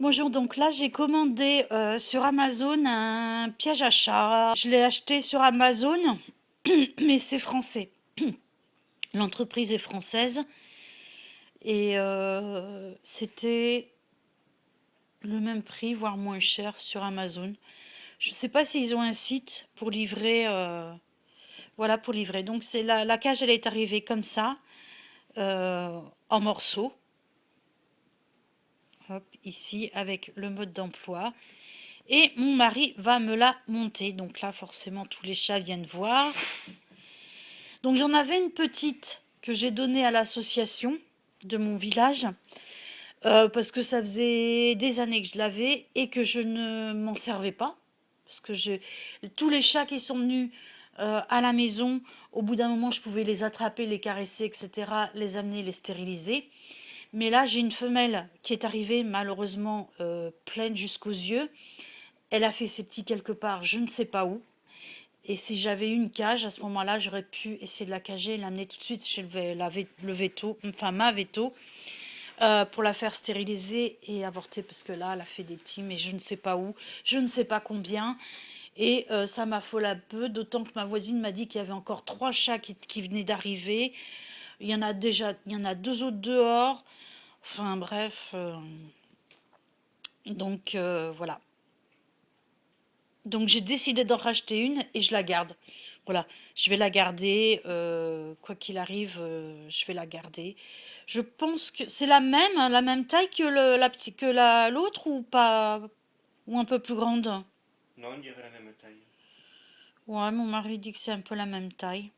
Bonjour, donc là j'ai commandé sur Amazon un piège à chat. Je l'ai acheté sur Amazon, mais c'est français. L'entreprise est française et c'était le même prix, voire moins cher sur Amazon. Je ne sais pas s'ils ont un site pour livrer. Voilà, pour livrer. Donc c'est la cage, elle est arrivée comme ça, en morceaux. Hop, ici avec le mode d'emploi. Et mon mari va me la monter. Donc là, forcément, tous les chats viennent voir. Donc j'en avais une petite que j'ai donnée à l'association de mon village. Parce que ça faisait des années que je l'avais et que je ne m'en servais pas. Parce que tous les chats qui sont venus à la maison, au bout d'un moment, je pouvais les attraper, les caresser, etc., les amener, les stériliser. Mais là, j'ai une femelle qui est arrivée malheureusement pleine jusqu'aux yeux. Elle a fait ses petits quelque part, je ne sais pas où. Et si j'avais eu une cage, à ce moment-là, j'aurais pu essayer de la cager et l'amener tout de suite chez le veto, enfin ma veto, pour la faire stériliser et avorter, parce que là, elle a fait des petits, mais je ne sais pas où, je ne sais pas combien. Et ça m'affole un peu, d'autant que ma voisine m'a dit qu'il y avait encore 3 chats qui venaient d'arriver. Il y en a 2 autres dehors. Enfin bref, donc voilà. Donc j'ai décidé d'en racheter une et je la garde. Voilà, je vais la garder, quoi qu'il arrive, je vais la garder. Je pense que c'est hein, la même taille que la petite, que l'autre ou pas, ou un peu plus grande. Non, on dirait la même taille. Ouais, mon mari dit que c'est un peu la même taille.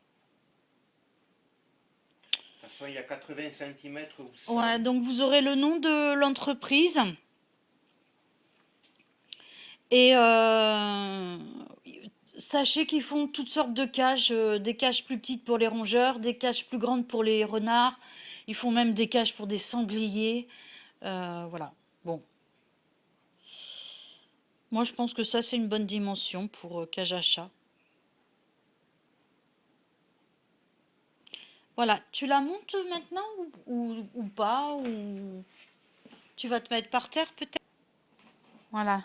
De toute façon, il y a 80 centimètres ou 100. Ouais, donc vous aurez le nom de l'entreprise et sachez qu'ils font toutes sortes de cages, des cages plus petites pour les rongeurs, des cages plus grandes pour les renards. Ils font même des cages pour des sangliers. Voilà. Bon, moi je pense que ça c'est une bonne dimension pour cage à chat. Voilà, tu la montes maintenant ou pas, ou tu vas te mettre par terre peut-être. Voilà.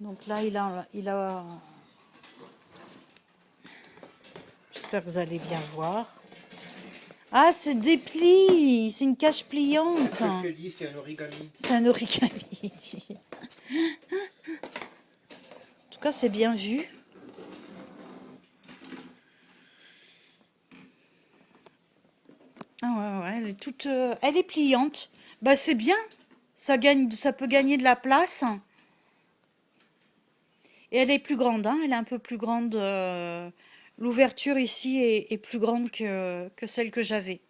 Donc là j'espère que vous allez bien voir. Ah, c'est des plis, c'est une cage C'est pliante. ce que je te dis, c'est un origami. C'est un origami. En tout cas, c'est bien vu. Ah ouais, ouais, elle est toute, elle est pliante. Bah c'est bien. Ça peut gagner de la place. Et elle est plus grande, hein. Elle est un peu plus grande. L'ouverture ici est plus grande que celle que j'avais.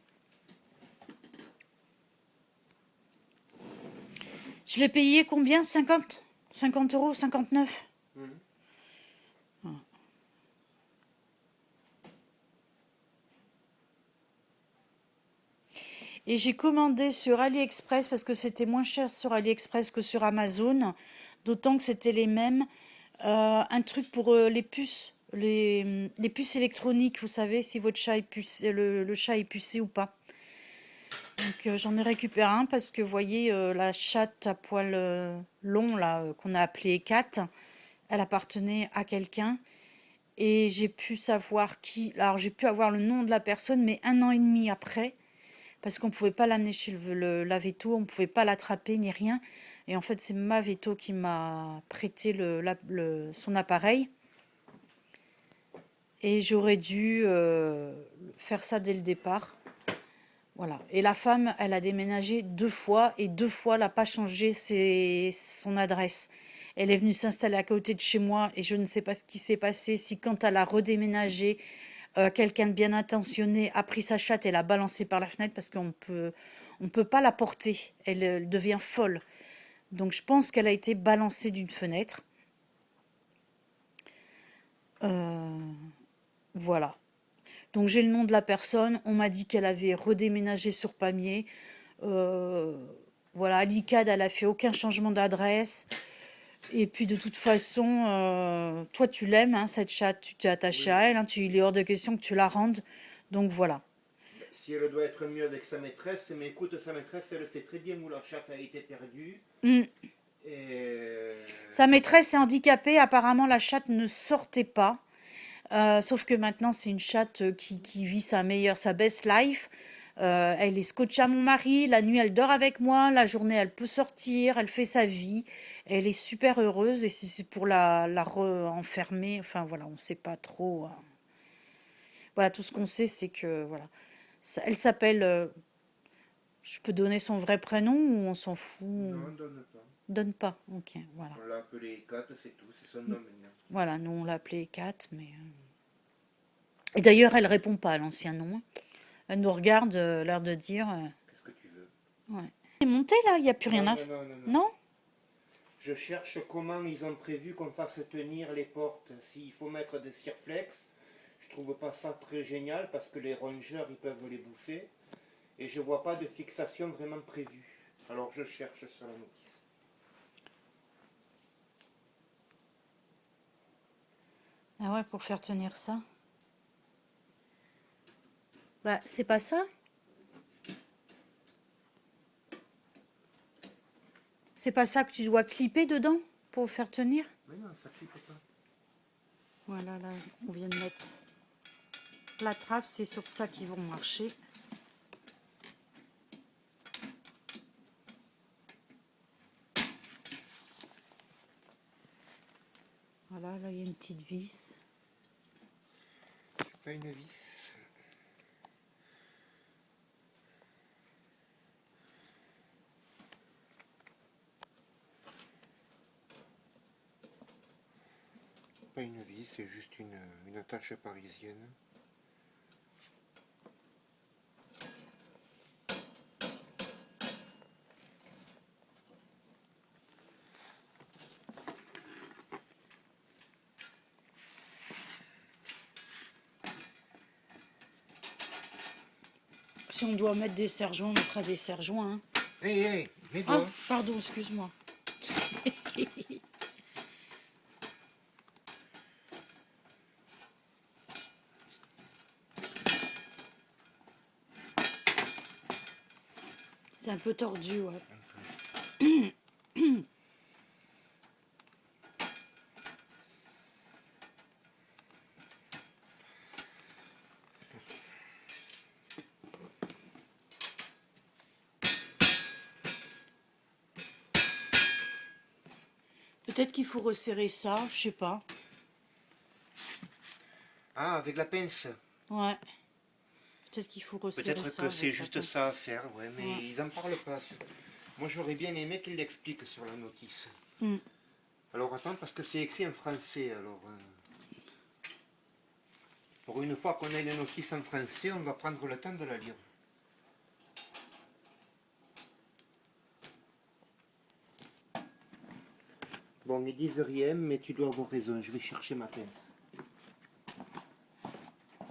Je l'ai payé combien? 50? 50 euros, 59. Mhm. Et j'ai commandé sur AliExpress parce que c'était moins cher sur AliExpress que sur Amazon. D'autant que c'était les mêmes. Un truc pour les puces. Les puces électroniques, vous savez, si votre chat est pucé, le chat est pucé ou pas. Donc j'en ai récupéré un parce que vous voyez la chatte à poil long là qu'on a appelée Kat, elle appartenait à quelqu'un et j'ai pu savoir qui. Alors j'ai pu avoir le nom de la personne, mais 1 an et demi après, parce qu'on pouvait pas l'amener chez la veto, on pouvait pas l'attraper ni rien. Et en fait c'est ma veto qui m'a prêté son appareil et j'aurais dû faire ça dès le départ. Voilà. Et la femme, elle a déménagé 2 fois et 2 fois, elle n'a pas changé son adresse. Elle est venue s'installer à côté de chez moi et je ne sais pas ce qui s'est passé. Si quand elle a redéménagé, quelqu'un de bien intentionné a pris sa chatte et l'a balancée par la fenêtre parce on peut pas la porter. Elle devient folle. Donc je pense qu'elle a été balancée d'une fenêtre. Euh, voilà. Donc j'ai le nom de la personne. On m'a dit qu'elle avait redéménagé sur Pamiers. Euh, voilà, l'ICAD, elle a fait aucun changement d'adresse. Et puis de toute façon, toi tu l'aimes, hein, cette chatte, tu t'es attaché Oui, à oui. elle, hein, il est hors de question que tu la rendes. Donc voilà. Ben, si elle doit être mieux avec sa maîtresse, mais écoute, sa maîtresse, elle sait très bien où la chatte a été perdue. Mm. Et Sa maîtresse est handicapée, apparemment la chatte ne sortait pas. Sauf que maintenant c'est une chatte qui vit sa best life. Elle est scotchée à mon mari, la nuit elle dort avec moi, la journée elle peut sortir, elle fait sa vie, elle est super heureuse et si c'est pour la re-enfermer, enfin voilà, on sait pas trop. Voilà, tout ce qu'on sait c'est que voilà, elle s'appelle, je peux donner son vrai prénom ou on s'en fout? non, donne pas. Donne pas, ok, voilà. On l'a appelée Kat, c'est tout, c'est son nom maintenant. Voilà, nous on l'appelait Kat, mais... Et d'ailleurs elle répond pas à l'ancien nom. Elle nous regarde, l'air de dire... Qu'est-ce que tu veux? Ouais. Elle est montée là, il n'y a plus rien Non, à non, faire. non, non, non. Non? Je cherche comment ils ont prévu qu'on fasse tenir les portes. S'il faut mettre des cirflex, je trouve pas ça très génial parce que les rongeurs ils peuvent les bouffer. Et je vois pas de fixation vraiment prévue. Alors je cherche sur la notice. Ah ouais, pour faire tenir ça. Bah, c'est pas ça. C'est pas ça que tu dois clipper dedans pour faire tenir. Mais non, ça clique pas. Voilà, là, on vient de mettre la trappe, c'est sur ça qu'ils vont marcher. Voilà, là, il y a une petite vis. C'est pas une vis. Pas une vis, c'est juste une attache parisienne. Si on doit mettre des serre-joints, on mettra des serre-joints. Hein. Hé, hé, mes Ah, doigts. pardon, excuse-moi. C'est un peu tordu, ouais. Peut-être qu'il faut resserrer ça, je sais pas. Ah, avec la pince. Ouais. Peut-être qu'il faut resserrer ça. Peut-être que avec c'est la juste pince. ça à faire, ouais, mais Ouais. ils en parlent pas. Moi j'aurais bien aimé qu'ils l'expliquent sur la notice. Mm. Alors attends, parce que c'est écrit en français, alors... Pour une fois qu'on a une notice en français, on va prendre le temps de la lire. Bon, ils disent rien, mais tu dois avoir raison, je vais chercher ma pince.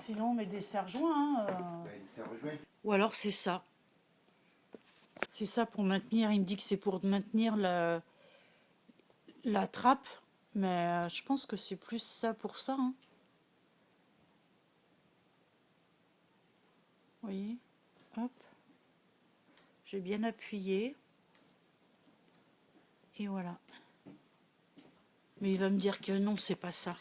Sinon, on met des serre-joints. Hein, Ben, ça rejoint. Ou alors, c'est ça. C'est ça pour maintenir. Il me dit que c'est pour maintenir la trappe. Mais je pense que c'est plus ça pour ça. Hein. Vous voyez? Hop. J'ai bien appuyé. Et voilà. Mais il va me dire que non, c'est pas ça.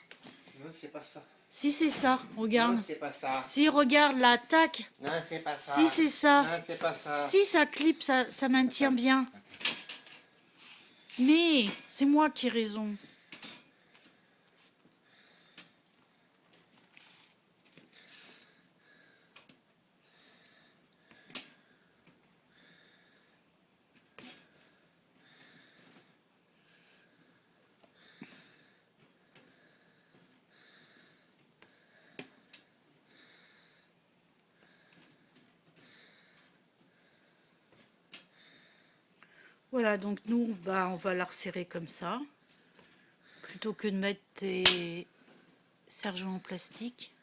Non, c'est pas ça. Si, c'est ça. Regarde. Non, c'est pas ça. Si, regarde, là, tac. Non, c'est pas ça. Si, c'est ça. Non, c'est pas ça. Si, ça clip, ça maintient bien. Mais c'est moi qui ai raison. Voilà, donc nous, bah, on va la resserrer comme ça. Plutôt que de mettre des serre-joints en plastique.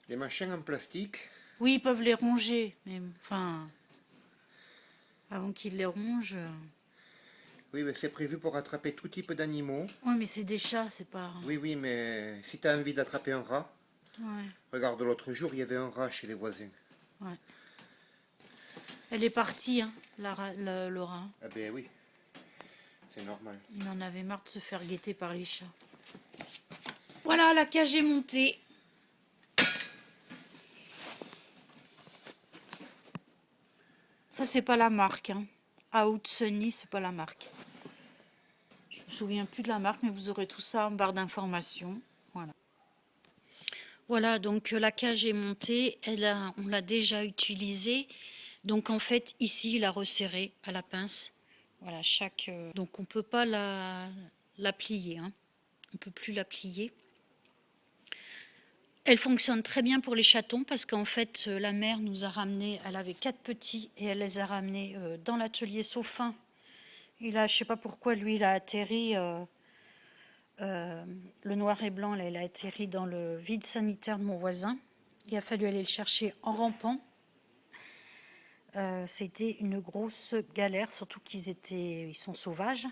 Les machins en plastique. Oui, ils peuvent les ronger, mais enfin, avant qu'ils les rongent. Oui, mais c'est prévu pour attraper tout type d'animaux. Oui, mais c'est des chats, c'est pas. Oui, oui, mais si tu as envie d'attraper un rat, Ouais, Regarde, l'autre jour, il y avait un rat chez les voisins. ouais. Elle est partie, hein, le rat. Ah ben oui, c'est normal. Il en avait marre de se faire guetter par les chats. Voilà, la cage est montée. Ça, c'est pas la marque. Hein. Out Sunny, c'est pas la marque. Je me souviens plus de la marque, mais vous aurez tout ça en barre d'informations. Voilà. Voilà, donc la cage est montée. On l'a déjà utilisée. Donc en fait, ici, il a resserré à la pince. Voilà, donc on peut pas la plier. Hein. On peut plus la plier. Elle fonctionne très bien pour les chatons parce qu'en fait, la mère nous a ramené, elle avait 4 petits et elle les a ramenés dans l'atelier Sophin. Il a, je sais pas pourquoi, lui, il a atterri, le noir et blanc, là, il a atterri dans le vide sanitaire de mon voisin. Il a fallu aller le chercher en rampant. C'était une grosse galère, surtout ils sont sauvages.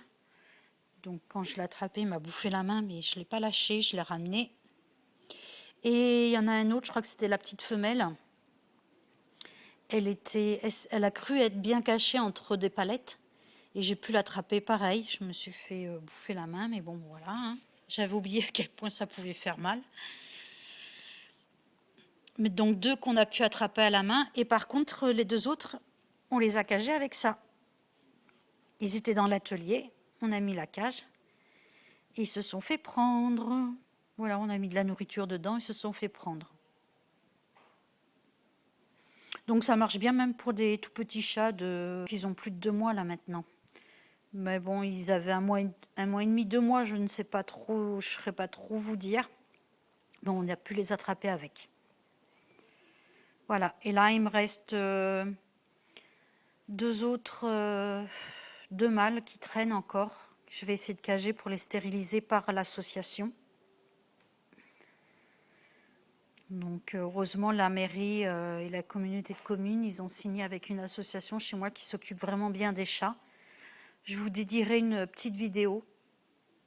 Donc quand je l'ai attrapé, il m'a bouffé la main, mais je ne l'ai pas lâché, je l'ai ramené. Et il y en a un autre, je crois que c'était la petite femelle. Elle a cru être bien cachée entre des palettes. Et j'ai pu l'attraper pareil. Je me suis fait bouffer la main, mais bon, voilà. Hein. J'avais oublié à quel point ça pouvait faire mal. Mais donc 2 qu'on a pu attraper à la main. Et par contre, les 2 autres, on les a cagés avec ça. Ils étaient dans l'atelier. On a mis la cage. Et ils se sont fait prendre. Voilà, on a mis de la nourriture dedans. Ils se sont fait prendre. Donc ça marche bien même pour des tout petits chats qui ont plus de 2 mois là maintenant. Mais bon, ils avaient un mois et demi, 2 mois, je ne sais pas trop, je ne saurais pas trop vous dire. Mais on a pu les attraper avec. Voilà, et là il me reste 2 autres, 2 mâles qui traînent encore. Je vais essayer de cager pour les stériliser par l'association. Donc heureusement la mairie et la communauté de communes, ils ont signé avec une association chez moi qui s'occupe vraiment bien des chats. Je vous dédierai une petite vidéo,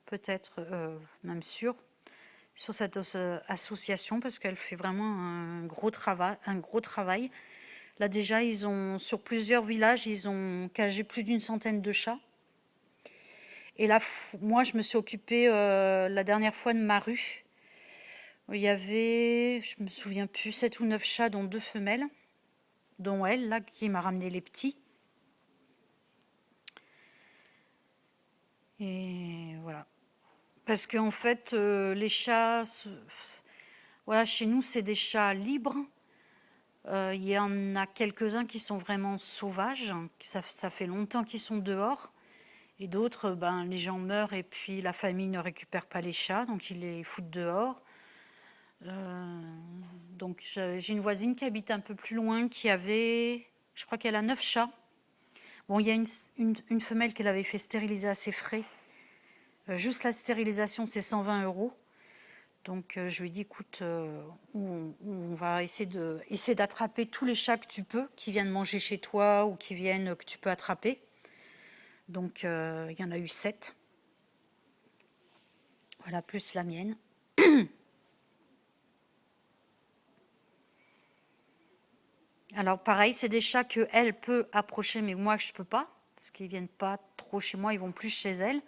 peut-être même sur cette association parce qu'elle fait vraiment un gros travail. Là déjà, sur plusieurs villages, ils ont cagé plus d'une centaine de chats. Et là, moi, je me suis occupée la dernière fois de ma rue. Il y avait, je me souviens plus, 7 ou 9 chats, dont 2 femelles, dont elle, là, qui m'a ramené les petits. Et voilà. Parce qu'en fait, les chats, voilà, chez nous, c'est des chats libres. Il y en a quelques-uns qui sont vraiment sauvages. Ça fait longtemps qu'ils sont dehors. Et d'autres, les gens meurent et puis la famille ne récupère pas les chats, donc ils les foutent dehors. Donc j'ai une voisine qui habite un peu plus loin qui avait, je crois qu'elle a 9 chats. Bon, il y a une femelle qu'elle avait fait stériliser à ses frais. Juste la stérilisation, c'est 120 €. Donc je lui ai dit, écoute, on va essayer d'attraper tous les chats que tu peux, qui viennent manger chez toi ou que tu peux attraper. Donc il y en a eu 7. Voilà, plus la mienne. Alors pareil, c'est des chats qu'elle peut approcher, mais moi je peux pas, parce qu'ils viennent pas trop chez moi, ils vont plus chez elle.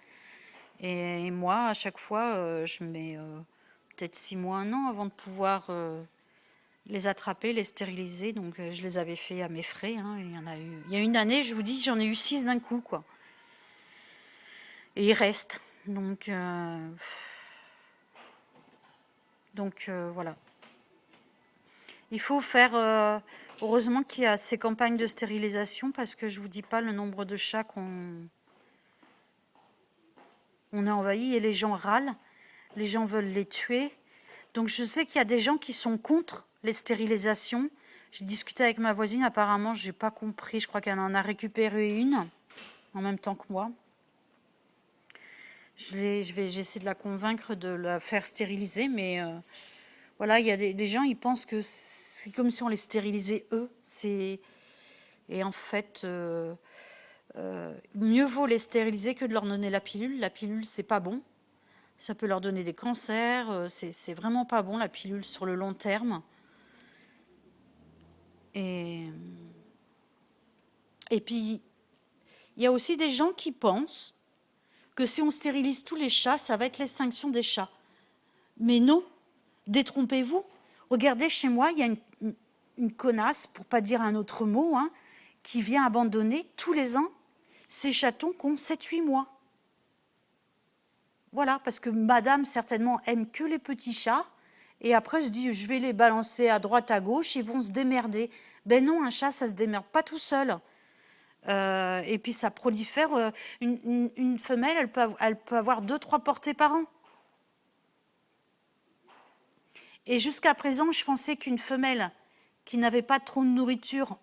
Et moi, à chaque fois, je mets peut-être 6 mois, 1 an avant de pouvoir les attraper, les stériliser. Donc je les avais fait à mes frais. Hein. Il y a une année, je vous dis, j'en ai eu 6 d'un coup, quoi. Et ils restent. Donc voilà. Il faut faire. Heureusement qu'il y a ces campagnes de stérilisation parce que je vous dis pas le nombre de chats qu'on a envahis et les gens râlent. Les gens veulent les tuer. Donc je sais qu'il y a des gens qui sont contre les stérilisations. J'ai discuté avec ma voisine, apparemment, j'ai pas compris. Je crois qu'elle en a récupéré une en même temps que moi. J'essaie de la convaincre de la faire stériliser, mais voilà, il y a des gens, ils pensent que c'est comme si on les stérilisait eux. Et en fait, mieux vaut les stériliser que de leur donner la pilule. La pilule, c'est pas bon. Ça peut leur donner des cancers. C'est vraiment pas bon, la pilule, sur le long terme. Et, et puis, il y a aussi des gens qui pensent que si on stérilise tous les chats, ça va être l'extinction des chats. Mais non, détrompez-vous. Regardez, chez moi, il y a une connasse, pour pas dire un autre mot, hein, qui vient abandonner tous les ans ces chatons qui ont 7-8 mois. Voilà, parce que madame, certainement, aime que les petits chats. Et après, se dit, je vais les balancer à droite, à gauche, ils vont se démerder. Ben non, un chat, ça se démerde pas tout seul. Et puis, ça prolifère. Une femelle, elle peut avoir 2-3 portées par an. Et jusqu'à présent, je pensais qu'une femelle qui n'avait pas trop de nourriture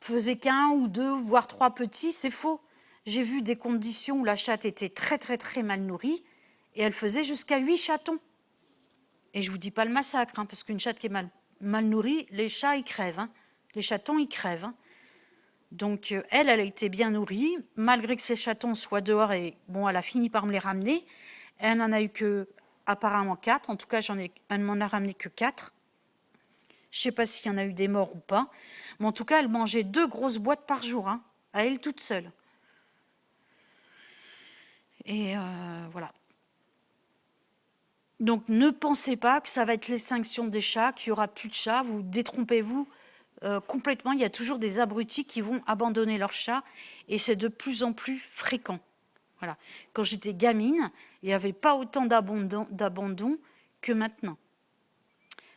faisait qu'1 ou 2, voire 3 petits. C'est faux. J'ai vu des conditions où la chatte était très, très, très mal nourrie et elle faisait jusqu'à 8 chatons. Et je ne vous dis pas le massacre, hein, parce qu'une chatte qui est mal nourrie, les chats, ils crèvent. Hein. Les chatons, ils crèvent. Hein. Donc, elle a été bien nourrie, malgré que ses chatons soient dehors. Et bon, elle a fini par me les ramener. Elle n'en a eu que, apparemment, 4. En tout cas, elle m'en a ramené que 4. Je ne sais pas s'il y en a eu des morts ou pas. Mais en tout cas, elle mangeait 2 grosses boîtes par jour, hein, à elle toute seule. Et voilà. Donc, ne pensez pas que ça va être l'extinction des chats, qu'il n'y aura plus de chats. Vous détrompez-vous complètement. Il y a toujours des abrutis qui vont abandonner leurs chats. Et c'est de plus en plus fréquent. Voilà. Quand j'étais gamine, il n'y avait pas autant d'abandon que maintenant.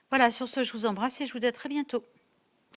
Voilà, sur ce, je vous embrasse et je vous dis à très bientôt.